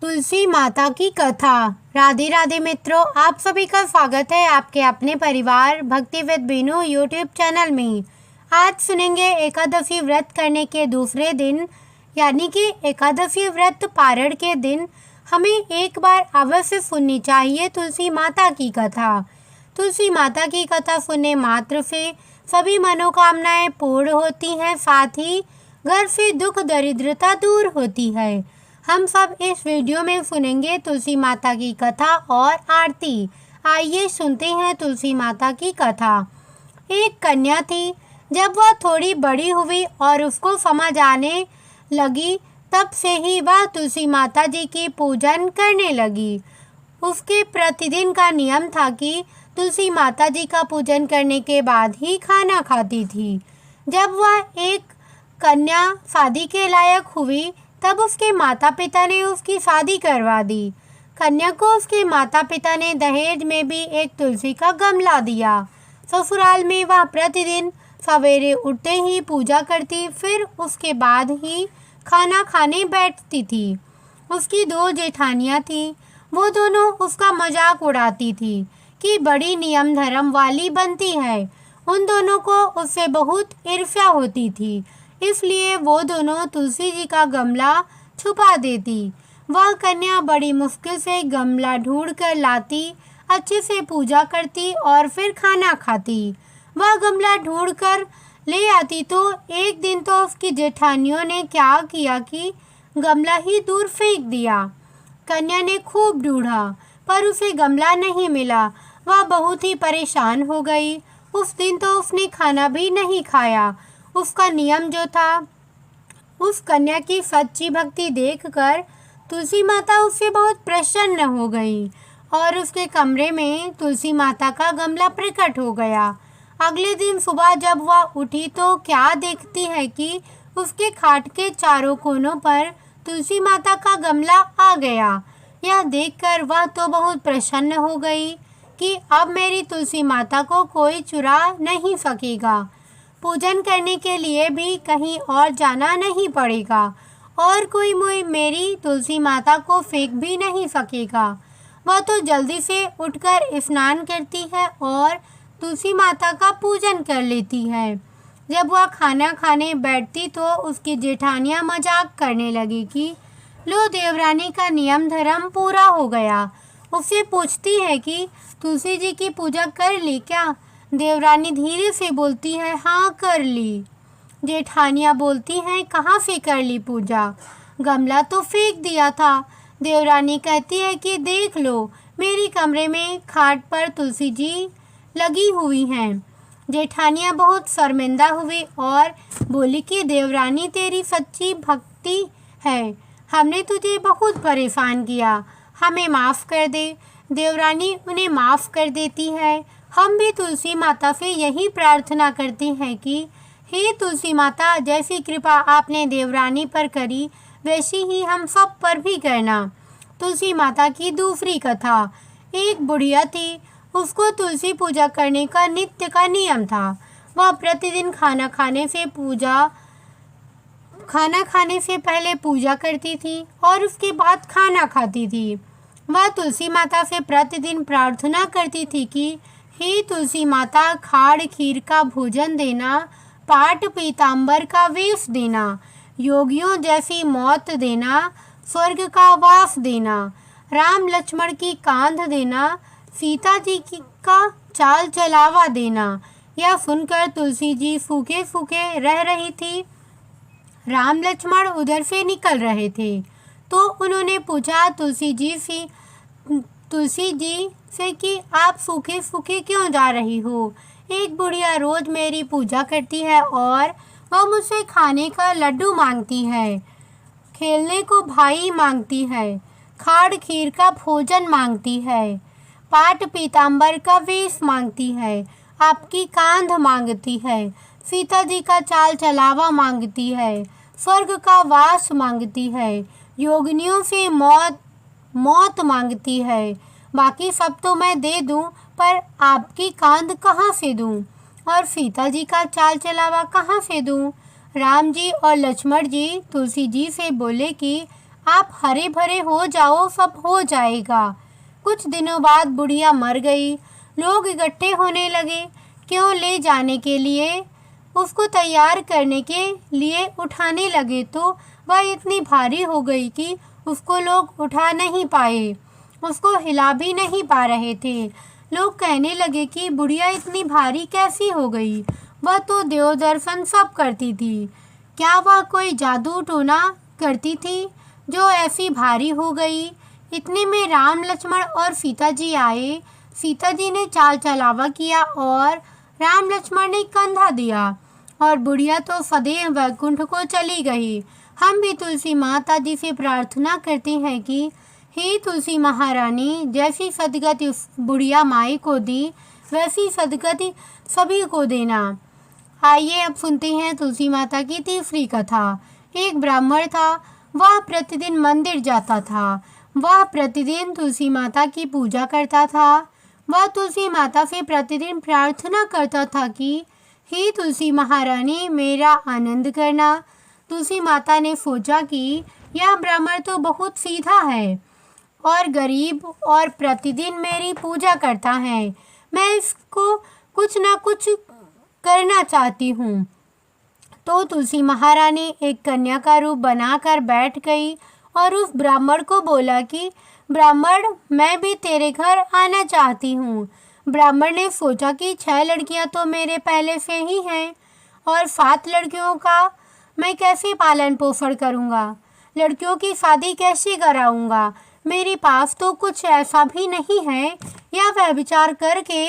तुलसी माता की कथा। राधे राधे मित्रों, आप सभी का स्वागत है आपके अपने परिवार भक्ति विद बीनू यूट्यूब चैनल में। आज सुनेंगे एकादशी व्रत करने के दूसरे दिन, यानी कि एकादशी व्रत पारण के दिन हमें एक बार अवश्य सुननी चाहिए तुलसी माता की कथा। तुलसी माता की कथा सुनने मात्र से सभी मनोकामनाएं पूर्ण होती हैं, साथ ही घर से दुख दरिद्रता दूर होती है। हम सब इस वीडियो में सुनेंगे तुलसी माता की कथा और आरती। आइए सुनते हैं तुलसी माता की कथा। एक कन्या थी। जब वह थोड़ी बड़ी हुई और उसको समझ आने लगी, तब से ही वह तुलसी माता जी की पूजन करने लगी। उसके प्रतिदिन का नियम था कि तुलसी माता जी का पूजन करने के बाद ही खाना खाती थी। जब वह एक कन्या शादी के लायक हुई, तब उसके माता पिता ने उसकी शादी करवा दी। कन्या को उसके माता पिता ने दहेज में भी एक तुलसी का गमला दिया। ससुराल में वह प्रतिदिन सवेरे उठते ही पूजा करती, फिर उसके बाद ही खाना खाने बैठती थी। उसकी 2 जेठानियां थीं। वो दोनों उसका मजाक उड़ाती थी कि बड़ी नियम धर्म वाली बनती है। उन दोनों को उससे बहुत ईर्ष्या होती थी, इसलिए वो दोनों तुलसी जी का गमला छुपा देती। वह कन्या बड़ी मुश्किल से गमला ढूंढ कर लाती, अच्छे से पूजा करती और फिर खाना खाती। वह गमला ढूंढ कर ले आती तो एक दिन तो उसकी जेठानियों ने क्या किया कि गमला ही दूर फेंक दिया। कन्या ने खूब ढूंढा, पर उसे गमला नहीं मिला। वह बहुत ही परेशान हो गई। उस दिन तो उसने खाना भी नहीं खाया। उसका नियम जो था, उस कन्या की सच्ची भक्ति देखकर तुलसी माता उससे बहुत प्रसन्न हो गई और उसके कमरे में तुलसी माता का गमला प्रकट हो गया। अगले दिन सुबह जब वह उठी तो क्या देखती है कि उसके खाट के चारों कोनों पर तुलसी माता का गमला आ गया। यह देखकर वह तो बहुत प्रसन्न हो गई कि अब मेरी तुलसी माता को कोई चुरा नहीं सकेगा। पूजन करने के लिए भी कहीं और जाना नहीं पड़ेगा और कोई मेरी तुलसी माता को फेंक भी नहीं सकेगा। वह तो जल्दी से उठकर स्नान करती है और तुलसी माता का पूजन कर लेती है। जब वह खाना खाने बैठती तो उसकी जेठानियां मजाक करने लगी कि लो, देवरानी का नियम धर्म पूरा हो गया। उससे पूछती है कि तुलसी जी की पूजा कर ली क्या? देवरानी धीरे से बोलती है, हाँ कर ली। जेठानियाँ बोलती हैं, कहाँ से कर ली पूजा? गमला तो फेंक दिया था। देवरानी कहती है कि देख लो, मेरी कमरे में खाट पर तुलसी जी लगी हुई हैं। जेठानियाँ बहुत शर्मिंदा हुई और बोली कि देवरानी तेरी सच्ची भक्ति है, हमने तुझे बहुत परेशान किया, हमें माफ़ कर दे। देवरानी उन्हें माफ़ कर देती है। हम भी तुलसी माता से यही प्रार्थना करते हैं कि हे तुलसी माता, जैसी कृपा आपने देवरानी पर करी वैसी ही हम सब पर भी करना। तुलसी माता की दूसरी कथा। एक बुढ़िया थी। उसको तुलसी पूजा करने का नित्य का नियम था। वह प्रतिदिन खाना खाने से पहले पूजा करती थी और उसके बाद खाना खाती थी। वह तुलसी माता से प्रतिदिन प्रार्थना करती थी कि हे तुलसी माता, खाड़ खीर का भोजन देना, पाट पीताम्बर का वेश देना, योगियों जैसी मौत देना, स्वर्ग का वास देना, राम लक्ष्मण की कांध देना, सीता जी का चाल चलावा देना। यह सुनकर तुलसी जी सूखे सूखे रह रही थी। राम लक्ष्मण उधर से निकल रहे थे तो उन्होंने पूछा तुलसी जी से कि आप सूखे सूखे क्यों जा रही हो? एक बुढ़िया रोज मेरी पूजा करती है और वह मुझसे खाने का लड्डू मांगती है, खेलने को भाई मांगती है, खाड़ खीर का भोजन मांगती है, पाट पीताम्बर का वेश मांगती है, आपकी कांध मांगती है, सीता जी का चाल चलावा मांगती है, स्वर्ग का वास मांगती है, योगिनियों से मौत मांगती है। बाकी सब तो मैं दे दूं, पर आपकी कांध कहाँ से दूं और सीता जी का चाल चलावा कहाँ से दूं? राम जी और लक्ष्मण जी तुलसी जी से बोले कि आप हरे भरे हो जाओ, सब हो जाएगा। कुछ दिनों बाद बुढ़िया मर गई। लोग इकट्ठे होने लगे, क्यों ले जाने के लिए, उसको तैयार करने के लिए उठाने लगे तो वह इतनी भारी हो गई कि उसको लोग उठा नहीं पाए, उसको हिला भी नहीं पा रहे थे। लोग कहने लगे कि बुढ़िया इतनी भारी कैसी हो गई, वह तो देव दर्शन सब करती थी। क्या वह कोई जादू टोना करती थी जो ऐसी भारी हो गई। इतने में राम लक्ष्मण और सीता जी आए। सीता जी ने चाल चलावा किया और राम लक्ष्मण ने कंधा दिया और बुढ़िया तो सदैव वैकुंठ को चली गई। हम भी तुलसी माता जी से प्रार्थना करते हैं कि हे तुलसी महारानी, जैसी सदगति उस बुढ़िया माई को दी वैसी सदगति सभी को देना। आइए अब सुनते हैं तुलसी माता की तीसरी कथा। एक ब्राह्मण था, वह प्रतिदिन मंदिर जाता था। वह प्रतिदिन तुलसी माता की पूजा करता था। वह तुलसी माता से प्रतिदिन प्रार्थना करता था कि हे तुलसी महारानी, मेरा आनंद करना। तुलसी माता ने सोचा कि यह ब्राह्मण तो बहुत सीधा है और गरीब और प्रतिदिन मेरी पूजा करता है। मैं इसको कुछ ना कुछ करना चाहती हूँ। तो तुलसी महारानी एक कन्या का रूप बनाकर बैठ गई और उस ब्राह्मण को बोला कि ब्राह्मण, मैं भी तेरे घर आना चाहती हूँ। ब्राह्मण ने सोचा कि 6 लड़कियाँ तो मेरे पहले से ही हैं और 7 लड़कियों का मैं कैसे पालन पोषण करूँगा, लड़कियों की शादी कैसे कराऊँगा, मेरे पास तो कुछ ऐसा भी नहीं है। यह वह विचार करके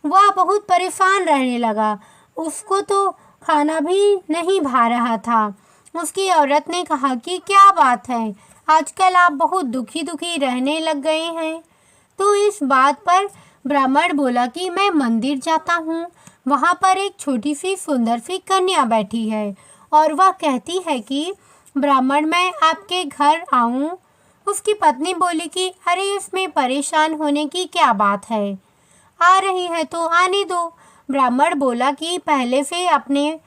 वह बहुत परेशान रहने लगा। उसको तो खाना भी नहीं भा रहा था। उसकी औरत ने कहा कि क्या बात है, आजकल आप बहुत दुखी दुखी रहने लग गए हैं। तो इस बात पर ब्राह्मण बोला कि मैं मंदिर जाता हूँ, वहाँ पर एक छोटी सी सुंदर सी कन्या बैठी है और वह कहती है कि ब्राह्मण, मैं आपके घर आऊँ। उसकी पत्नी बोली कि अरे, इसमें परेशान होने की क्या बात है, आ रही है तो आने दो। ब्राह्मण बोला कि पहले से अपने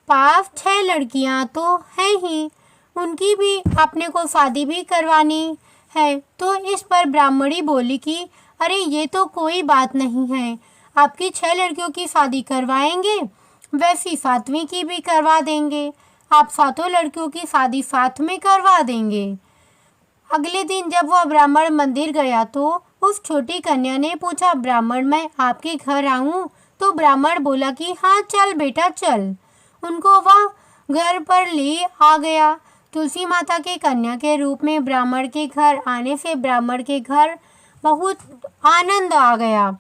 पास 6 लड़कियां तो हैं ही, उनकी भी अपने को शादी भी करवानी है। तो इस पर ब्राह्मणी बोली कि अरे, ये तो कोई बात नहीं है, आपकी 6 लड़कियों की शादी करवाएंगे, वैसी 7वीं की भी करवा देंगे, आप 7 लड़कियों की शादी साथ में करवा देंगे। अगले दिन जब वह ब्राह्मण मंदिर गया तो उस छोटी कन्या ने पूछा, ब्राह्मण, मैं आपके घर आऊं? तो ब्राह्मण बोला कि हाँ, चल बेटा चल। उनको वह घर पर ले आ गया। तुलसी माता के कन्या के रूप में ब्राह्मण के घर आने से ब्राह्मण के घर बहुत आनंद आ गया।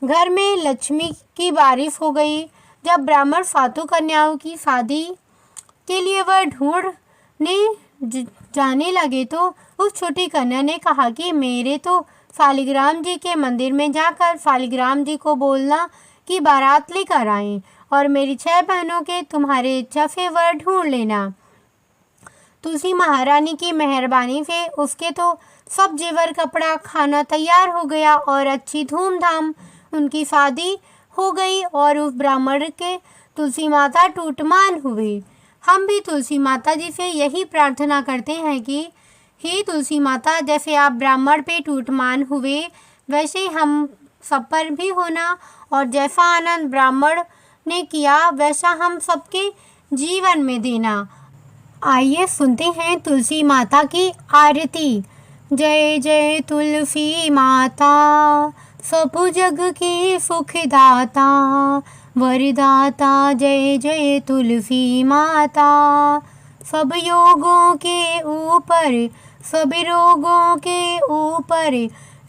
घर में लक्ष्मी की बारिश हो गई। जब ब्राह्मण 7 कन्याओं की शादी के लिए वह ढूंढने जाने लगे तो उस छोटी कन्या ने कहा कि मेरे तो शालिग्राम जी के मंदिर में जाकर शालिग्राम जी को बोलना कि बारात लेकर आएं और मेरी 6 बहनों के तुम्हारे इच्छा से वर ढूंढ लेना। तुलसी महारानी की मेहरबानी से उसके तो सब जेवर कपड़ा खाना तैयार हो गया और अच्छी धूमधाम उनकी शादी हो गई और उस ब्राह्मण के तुलसी माता टूटमान हुए। हम भी तुलसी माता जी से यही प्रार्थना करते हैं कि हे तुलसी माता, जैसे आप ब्राह्मण पे टूटमान हुए वैसे हम सब पर भी होना और जैसा आनंद ब्राह्मण ने किया वैसा हम सबके जीवन में देना। आइए सुनते हैं तुलसी माता की आरती। जय जय तुलसी माता, सब जग की सुखदाता, वरदाता जय जय तुलसी माता। सब योगों के ऊपर, सब रोगों के ऊपर,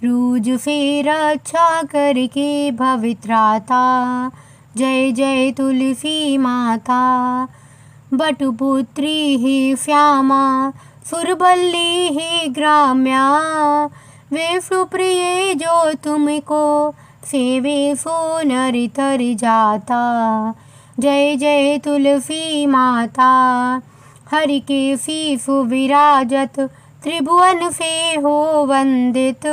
रूज से रक्षा करके भवित्राता। जय जय तुलसी माता। बटपुत्री ही श्यामा, सुरबल्ली ही ग्राम्या, वे सुप्रिय जो तुमको सेवे सो नर तर जाता। जय जय तुलसी माता। हरि के शीशु विराजत, त्रिभुवन से हो वंदित,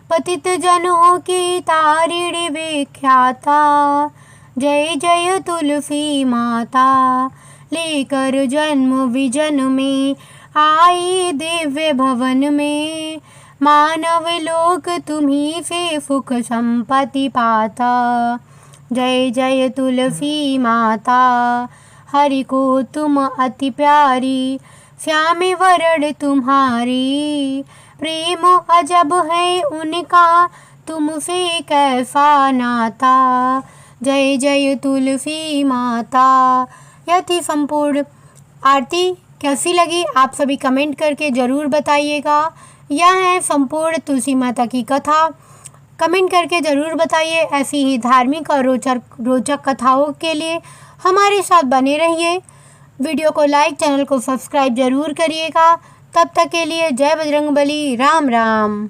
पतित जनों की तारिणी विख्याता। जय जय तुलसी माता। लेकर जन्म विजन में आई दिव्य भवन में, मानव लोक तुम्ही से सुख संपत्ति पाता। जय जय तुलसी माता, हरि को तुम अति प्यारी, श्याम वरण तुम्हारी, प्रेम अजब है उनका तुमसे कैसा नाता। जय जय तुलसी माता। यह थी संपूर्ण आरती। कैसी लगी आप सभी कमेंट करके ज़रूर बताइएगा। यह है संपूर्ण तुलसी माता की कथा। कमेंट करके ज़रूर बताइए। ऐसी ही धार्मिक और रोचक कथाओं के लिए हमारे साथ बने रहिए। वीडियो को लाइक, चैनल को सब्सक्राइब ज़रूर करिएगा। तब तक के लिए जय बजरंगबली। राम राम।